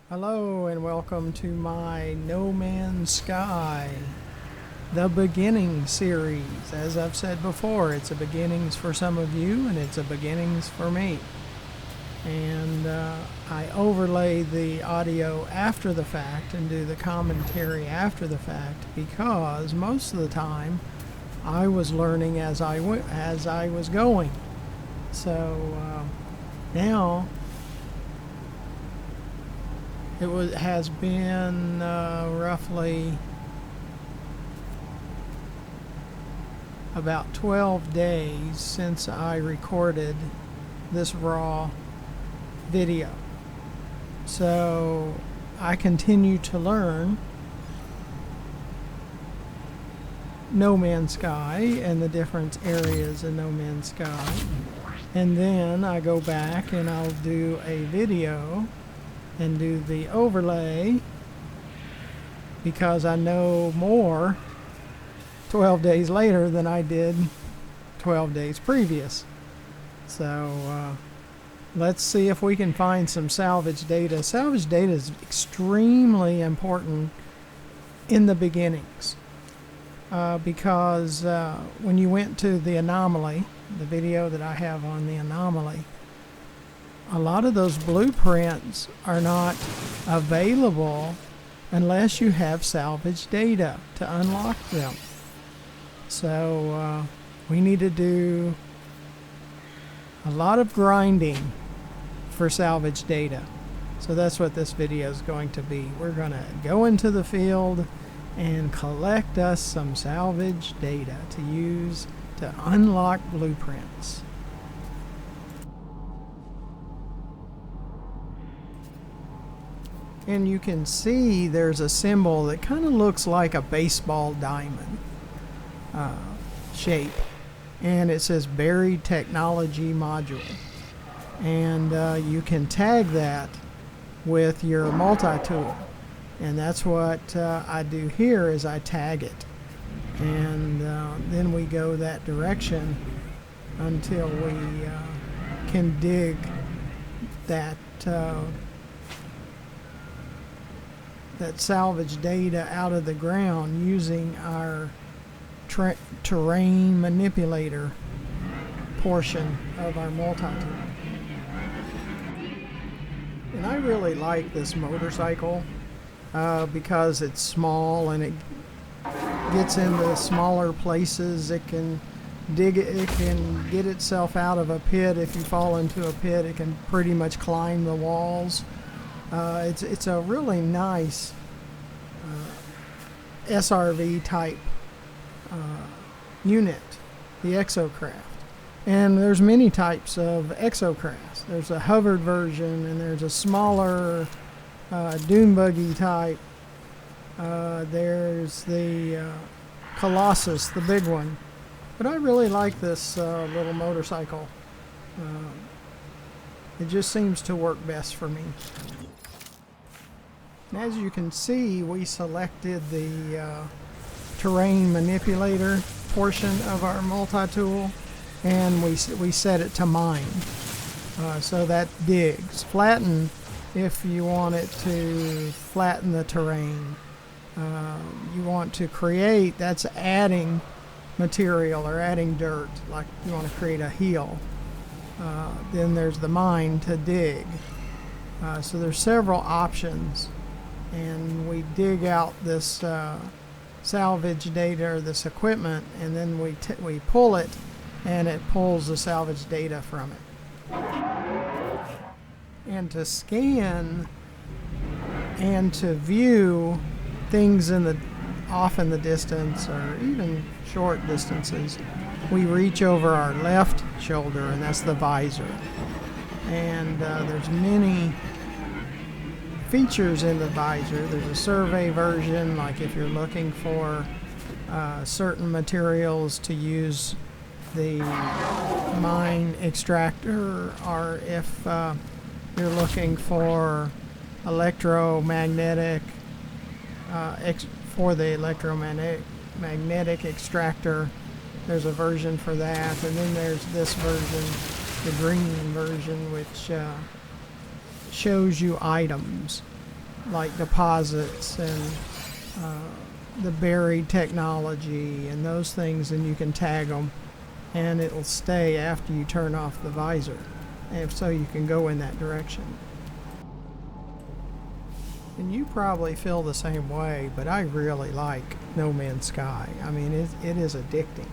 Hello and welcome to my No Man's Sky, the beginning series. As I've said before, it's a beginnings for some of you and it's a beginnings for me. And I overlay the audio after the fact and do the commentary after the fact because most of the time I was learning as I was going. So now has been roughly about 12 days since I recorded this raw video. So I continue to learn No Man's Sky and the different areas in No Man's Sky. And then I go back and I'll do a video and do the overlay because I know more 12 days later than I did 12 days previous. So let's see if we can find some salvage data. Salvage data is extremely important in the beginnings because when you went to the anomaly, the video that I have on the anomaly, a lot of those blueprints are not available unless you have salvage data to unlock them. So we need to do a lot of grinding for salvage data. So that's what this video is going to be. We're going to go into the field and collect us some salvage data to use to unlock blueprints. And you can see there's a symbol that kind of looks like a baseball diamond shape. And it says Buried Technology Module. And you can tag that with your multi-tool. And that's what I do here is I tag it. And then we go that direction until we can dig that that salvage data out of the ground using our terrain manipulator portion of our multi-tool. And I really like this motorcycle because it's small and it gets into smaller places. It can dig it, it can get itself out of a pit. If you fall into a pit, it can pretty much climb the walls. It's a really nice SRV type unit, the Exocraft. And there's many types of Exocrafts. There's a hovered version and there's a smaller dune buggy type. There's the Colossus, the big one. But I really like this little motorcycle. It just seems to work best for me. As you can see, we selected the terrain manipulator portion of our multi-tool and we set it to mine. So that digs. Flatten if you want it to flatten the terrain. You want to create, that's adding material or adding dirt, like you want to create a hill. Then there's the mine to dig. So there's several options. And we dig out this salvage data or this equipment, and then we pull it, and it pulls the salvage data from it. And to scan and to view things off in the distance or even short distances, we reach over our left shoulder, and that's the visor. And there's many features in the visor. There's a survey version, like if you're looking for certain materials to use the mine extractor, or if you're looking for electromagnetic for the electromagnetic extractor, there's a version for that. And then there's this version, the green version, which shows you items. like deposits and the buried technology and those things, and you can tag them, and it'll stay after you turn off the visor, and so you can go in that direction. And you probably feel the same way, but I really like No Man's Sky. I mean, it is addicting.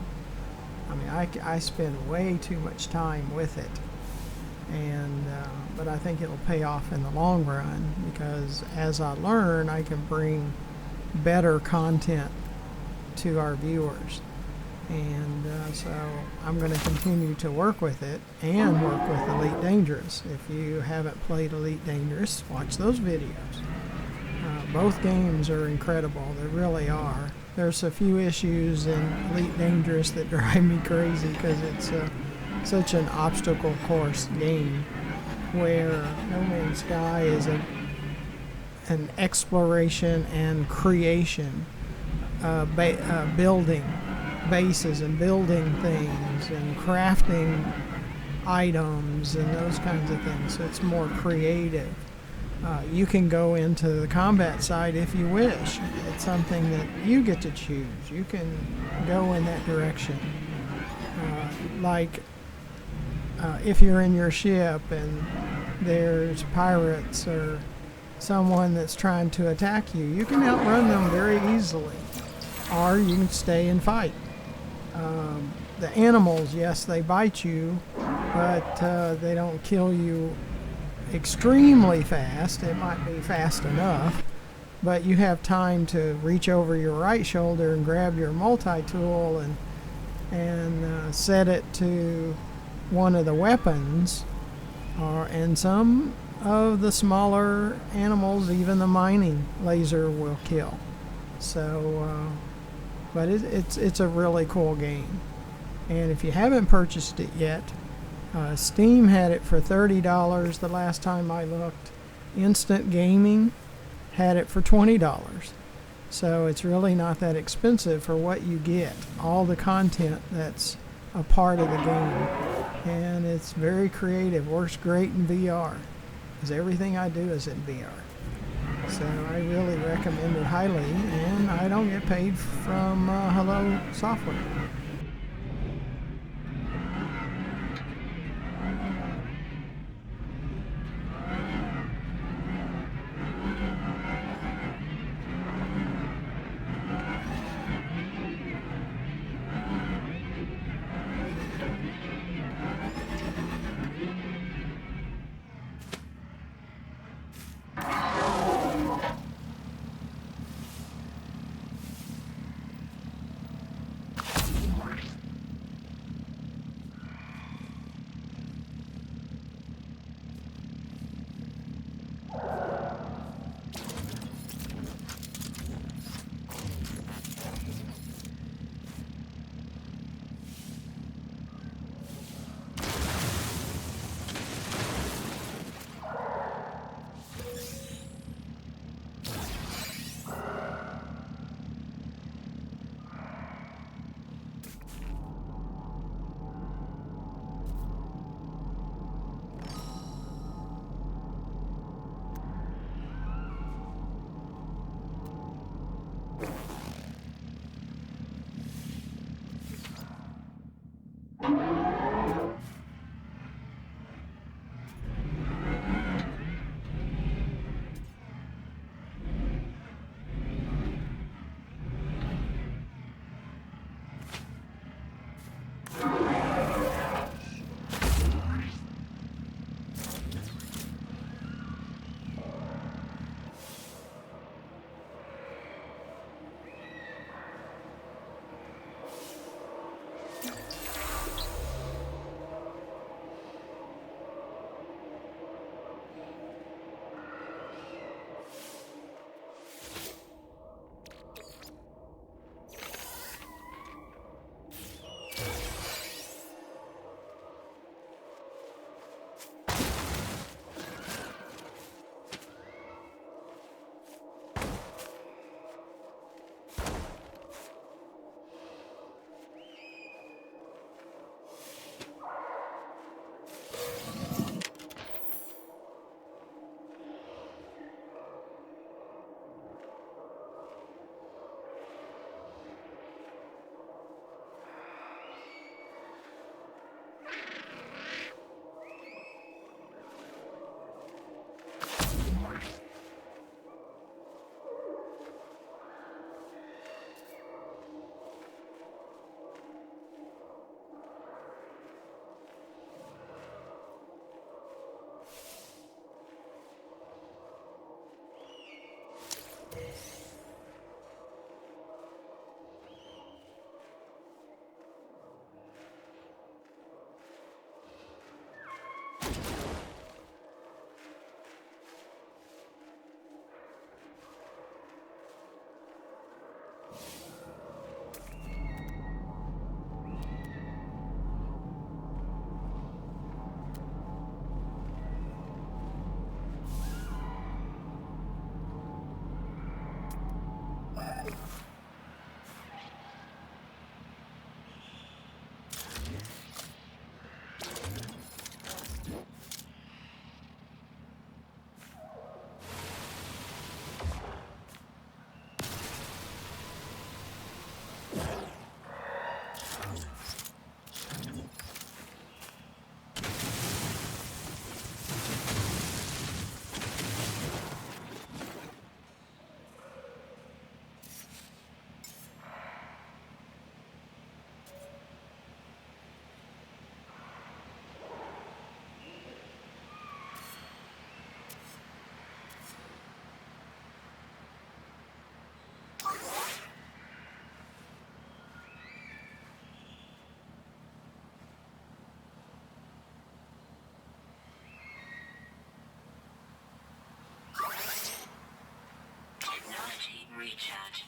I mean, I spend way too much time with it, and but I think it'll pay off in the long run, because as I learn, I can bring better content to our viewers. And so I'm going to continue to work with it and work with Elite Dangerous. If you haven't played Elite Dangerous, watch those videos. Both games are incredible. They really are. There's a few issues in Elite Dangerous that drive me crazy, because it's such an obstacle course game, where No Man's Sky is an exploration and creation, building bases and building things and crafting items and those kinds of things. So it's more creative. You can go into the combat side if you wish. It's something that you get to choose. You can go in that direction. If you're in your ship and there's pirates or someone that's trying to attack you, you can outrun them very easily. Or you can stay and fight. The animals, yes, they bite you, but they don't kill you extremely fast. It might be fast enough, but you have time to reach over your right shoulder and grab your multi-tool and set it to one of the weapons, and some of the smaller animals, even the mining laser will kill. So, but it's a really cool game. And if you haven't purchased it yet, Steam had it for $30 the last time I looked. Instant Gaming had it for $20. So it's really not that expensive for what you get, all the content that's a part of the game. And it's very creative, works great in VR, because everything I do is in VR. So I really recommend it highly, and I don't get paid from Hello Software. Recharge.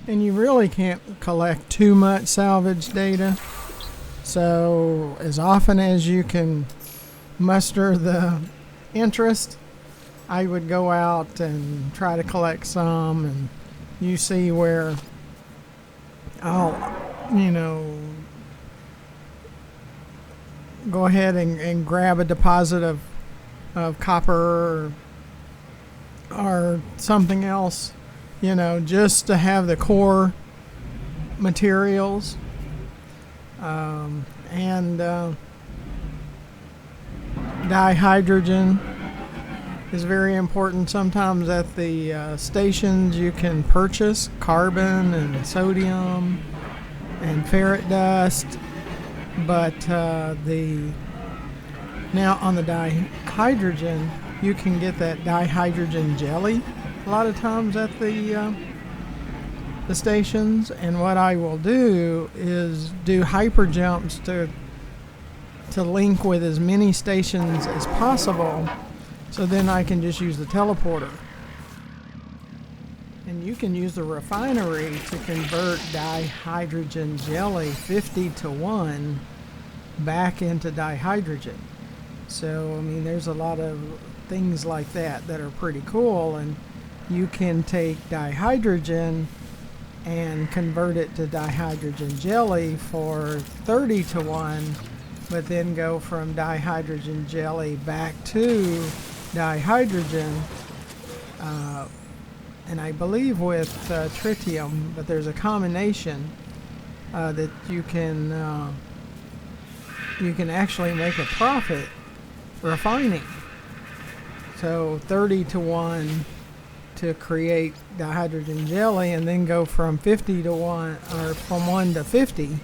And you really can't collect too much salvage data. So as often as you can muster the interest, I would go out and try to collect some, and you see where I'll, go ahead and grab a deposit of copper or something else, just to have the core materials. And dihydrogen is very important. Sometimes at the stations you can purchase carbon and sodium and ferret dust, but now on the dihydrogen you can get that dihydrogen jelly a lot of times at the stations. And what I will do is do hyper jumps to link with as many stations as possible, so then I can just use the teleporter. And you can use the refinery to convert dihydrogen jelly 50-1 back into dihydrogen. So there's a lot of things like that are pretty cool, and you can take dihydrogen and convert it to dihydrogen jelly for 30-1, but then go from dihydrogen jelly back to dihydrogen, and I believe with tritium, but there's a combination that you can actually make a profit refining. So 30-1 to create dihydrogen jelly, and then go from 50-1, or from 1 to 50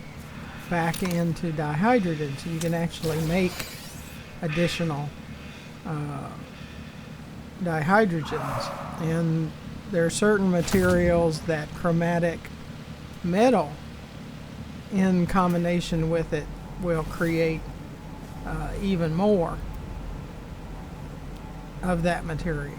back into dihydrogen, so you can actually make additional dihydrogens. And there are certain materials that chromatic metal in combination with it will create even more of that material.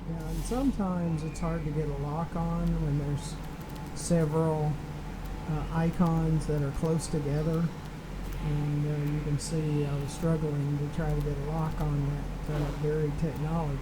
Yeah, and sometimes it's hard to get a lock on when there's several icons that are close together. And you can see I was struggling to try to get a lock on that very technology.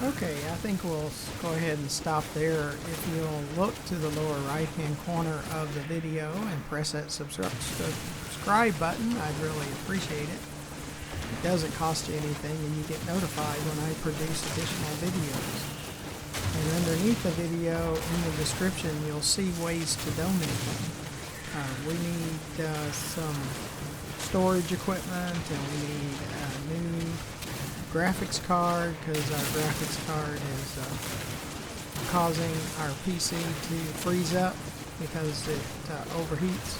Okay, I think we'll go ahead and stop there. If you'll look to the lower right hand corner of the video and press that subscribe button, I'd really appreciate it. It doesn't cost you anything and you get notified when I produce additional videos. And underneath the video in the description you'll see ways to donate. We need some storage equipment and we need a new graphics card because our graphics card is causing our PC to freeze up because it overheats.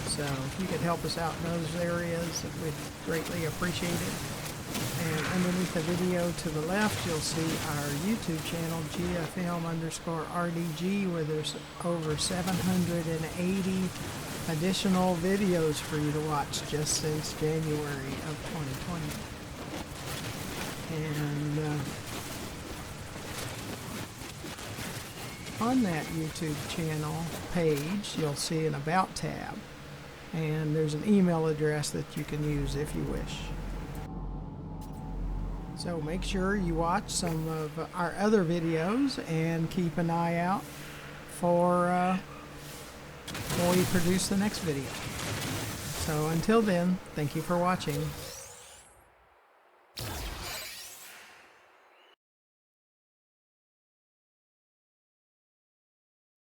So if you could help us out in those areas, we'd greatly appreciate it. And underneath the video to the left, you'll see our YouTube channel, GFM_RDG, where there's over 780 additional videos for you to watch just since January of 2020. And on that YouTube channel page, you'll see an About tab. And there's an email address that you can use if you wish. So make sure you watch some of our other videos and keep an eye out for when we produce the next video. So until then, thank you for watching.